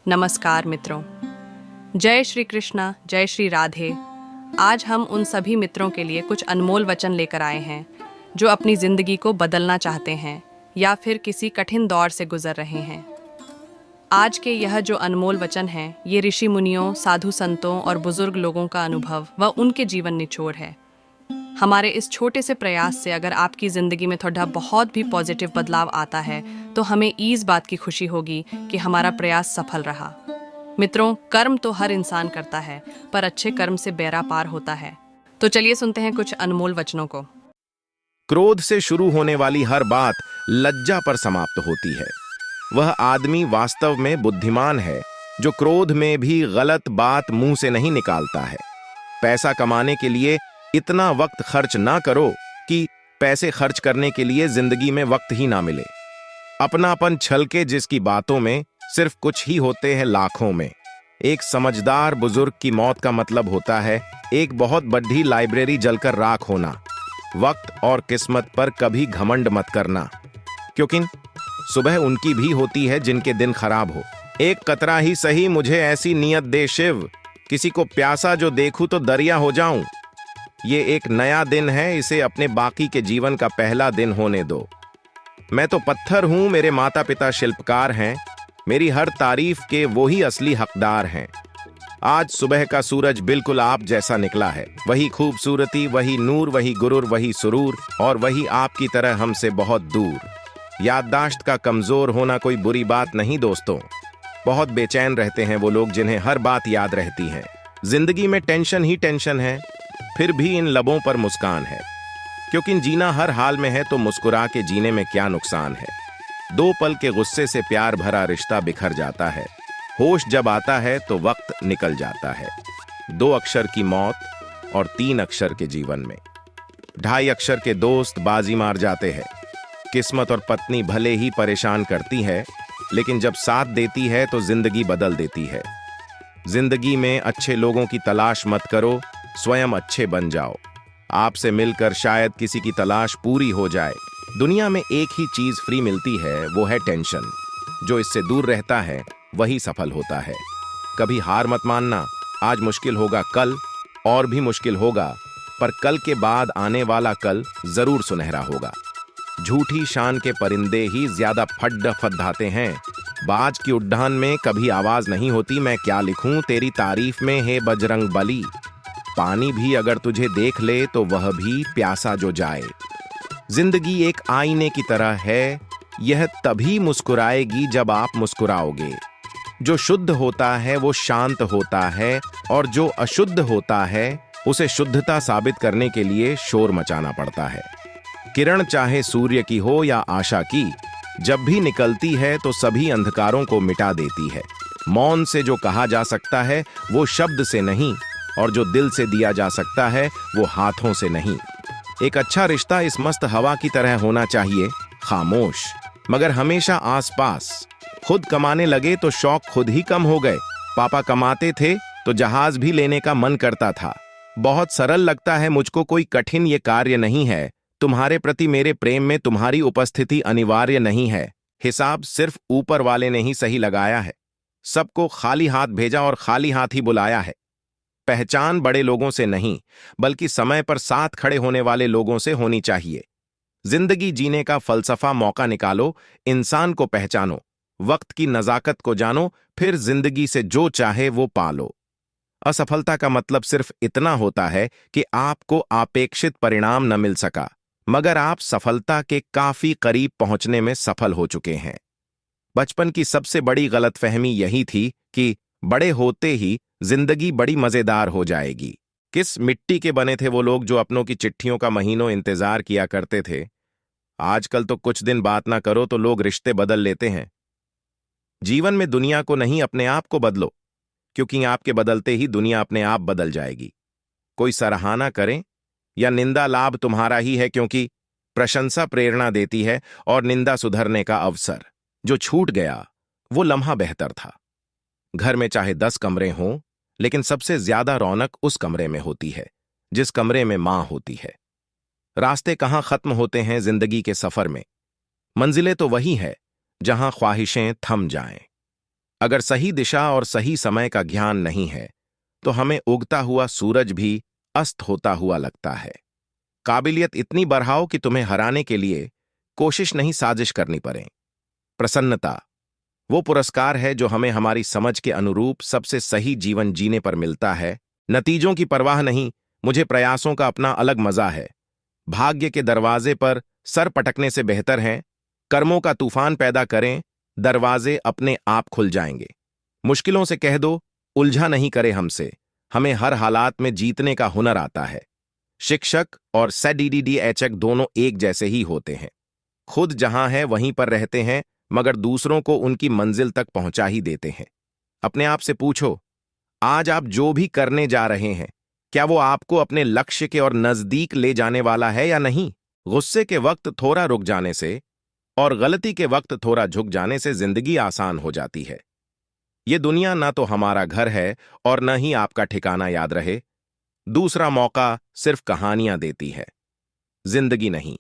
नमस्कार मित्रों। जय श्री कृष्णा, जय श्री राधे। आज हम उन सभी मित्रों के लिए कुछ अनमोल वचन लेकर आए हैं जो अपनी जिंदगी को बदलना चाहते हैं या फिर किसी कठिन दौर से गुजर रहे हैं। आज के यह जो अनमोल वचन हैं, ये ऋषि मुनियों, साधु संतों और बुजुर्ग लोगों का अनुभव व उनके जीवन निचोड़ है। हमारे इस छोटे से प्रयास से अगर आपकी ज़िंदगी में थोड़ा बहुत भी पॉजिटिव बदलाव आता है तो हमें इस बात की खुशी होगी कि हमारा प्रयास सफल रहा। मित्रों, कर्म तो हर इंसान करता है, पर अच्छे कर्म से बेड़ा पार होता है। तो चलिए सुनते हैं कुछ अनमोल वचनों को। क्रोध से शुरू होने वाली हर बात लज्जा पर समाप्त होती है। वह आदमी वास्तव में बुद्धिमान है जो क्रोध में भी गलत बात मुंह से नहीं निकालता है। पैसा कमाने के लिए इतना वक्त खर्च ना करो कि पैसे खर्च करने के लिए जिंदगी में वक्त ही ना मिले। अपनापन छलके जिसकी बातों में सिर्फ कुछ ही होते हैं लाखों में। एक समझदार बुजुर्ग की मौत का मतलब होता है एक बहुत बड़ी लाइब्रेरी जलकर राख होना। वक्त और किस्मत पर कभी घमंड मत करना, क्योंकि सुबह उनकी भी होती है जिनके दिन खराब हो। एक कतरा ही सही मुझे ऐसी नियत दे शिव, किसी को प्यासा जो देखूं तो दरिया हो जाऊं। ये एक नया दिन है, इसे अपने बाकी के जीवन का पहला दिन होने दो। मैं तो पत्थर हूं, मेरे माता पिता शिल्पकार हैं, मेरी हर तारीफ के वो ही असली हकदार हैं। आज सुबह का सूरज बिल्कुल आप जैसा निकला है, वही खूबसूरती, वही नूर, वही गुरूर, वही सुरूर, और वही आपकी तरह हमसे बहुत दूर। याददाश्त का कमजोर होना कोई बुरी बात नहीं दोस्तों। बहुत बेचैन रहते हैं वो लोग जिन्हें हर बात याद रहती है। जिंदगी में टेंशन ही टेंशन है, फिर भी इन लबों पर मुस्कान है, क्योंकि जीना हर हाल में है तो मुस्कुरा के जीने में क्या नुकसान है। दो पल के गुस्से से प्यार भरा रिश्ता बिखर जाता है। होश जब आता है तो वक्त निकल जाता है। 2 अक्षर की मौत और 3 अक्षर के जीवन में 2.5 अक्षर के दोस्त बाजी मार जाते हैं। किस्मत और पत्नी भले ही परेशान करती है, लेकिन जब साथ देती है तो जिंदगी बदल देती है। जिंदगी में अच्छे लोगों की तलाश मत करो, स्वयं अच्छे बन जाओ। आपसे मिलकर शायद किसी की तलाश पूरी हो जाए। दुनिया में एक ही चीज फ्री मिलती है, वो है टेंशन। जो इससे दूर रहता है वही सफल होता है। कभी हार मत मानना। आज मुश्किल होगा, कल और भी मुश्किल होगा, पर कल के बाद आने वाला कल जरूर सुनहरा होगा। झूठी शान के परिंदे ही ज्यादा फड्डाते हैं। बाज की उड्डान में कभी आवाज नहीं होती, मैं क्या लिखूं तेरी तारीफ में हे बजरंग बली। पानी भी अगर तुझे देख ले तो वह भी प्यासा जो जाए। जिंदगी एक आईने की तरह है, यह तभी मुस्कुराएगी जब आप मुस्कुराओगे। जो शुद्ध होता है वो शांत होता है, और जो अशुद्ध होता है उसे शुद्धता साबित करने के लिए शोर मचाना पड़ता है। किरण चाहे सूर्य की हो या आशा की, जब भी निकलती है तो सभी अंधकारों को मिटा देती है। मौन से जो कहा जा सकता है वो शब्द से नहीं, और जो दिल से दिया जा सकता है वो हाथों से नहीं। एक अच्छा रिश्ता इस मस्त हवा की तरह होना चाहिए, खामोश मगर हमेशा आसपास। खुद कमाने लगे तो शौक खुद ही कम हो गए। पापा कमाते थे तो जहाज भी लेने का मन करता था। बहुत सरल लगता है मुझको, कोई कठिन ये कार्य नहीं है। तुम्हारे प्रति मेरे प्रेम में तुम्हारी उपस्थिति अनिवार्य नहीं है। हिसाब सिर्फ ऊपर वाले ने ही सही लगाया है। सबको खाली हाथ भेजा और खाली हाथ ही बुलाया है। पहचान बड़े लोगों से नहीं, बल्कि समय पर साथ खड़े होने वाले लोगों से होनी चाहिए। जिंदगी जीने का फलसफा मौका निकालो, इंसान को पहचानो, वक्त की नजाकत को जानो, फिर जिंदगी से जो चाहे वो पालो। असफलता का मतलब सिर्फ इतना होता है कि आपको अपेक्षित परिणाम न मिल सका, मगर आप सफलता के काफी करीब पहुंचने में सफल हो चुके हैं। बचपन की सबसे बड़ी गलतफहमी यही थी कि बड़े होते ही जिंदगी बड़ी मजेदार हो जाएगी। किस मिट्टी के बने थे वो लोग जो अपनों की चिट्ठियों का महीनों इंतजार किया करते थे। आजकल तो कुछ दिन बात ना करो तो लोग रिश्ते बदल लेते हैं। जीवन में दुनिया को नहीं, अपने आप को बदलो, क्योंकि आपके बदलते ही दुनिया अपने आप बदल जाएगी। कोई सराहना करे या निंदा, लाभ तुम्हारा ही है, क्योंकि प्रशंसा प्रेरणा देती है और निंदा सुधरने का अवसर। जो छूट गया वो लम्हा बेहतर था। घर में चाहे 10 कमरे हों, लेकिन सबसे ज्यादा रौनक उस कमरे में होती है जिस कमरे में मां होती है। रास्ते कहां खत्म होते हैं जिंदगी के सफर में, मंजिलें तो वही है जहां ख्वाहिशें थम जाएं। अगर सही दिशा और सही समय का ज्ञान नहीं है तो हमें उगता हुआ सूरज भी अस्त होता हुआ लगता है। काबिलियत इतनी बढ़ाओ कि तुम्हें हराने के लिए कोशिश नहीं साजिश करनी पड़े। प्रसन्नता वो पुरस्कार है जो हमें हमारी समझ के अनुरूप सबसे सही जीवन जीने पर मिलता है। नतीजों की परवाह नहीं, मुझे प्रयासों का अपना अलग मजा है। भाग्य के दरवाजे पर सर पटकने से बेहतर है कर्मों का तूफान पैदा करें, दरवाजे अपने आप खुल जाएंगे। मुश्किलों से कह दो, उलझा नहीं करे हमसे, हमें हर हालात में जीतने का हुनर आता है। शिक्षक और SEDDDHK दोनों एक जैसे ही होते हैं। खुद जहां है वहीं पर रहते हैं, मगर दूसरों को उनकी मंजिल तक पहुंचा ही देते हैं। अपने आप से पूछो, आज आप जो भी करने जा रहे हैं, क्या वो आपको अपने लक्ष्य के और नजदीक ले जाने वाला है या नहीं? गुस्से के वक्त थोड़ा रुक जाने से और गलती के वक्त थोड़ा झुक जाने से जिंदगी आसान हो जाती है। ये दुनिया ना तो हमारा घर है और न ही आपका ठिकाना याद रहे। दूसरा मौका सिर्फ कहानियां देती है, जिंदगी नहीं।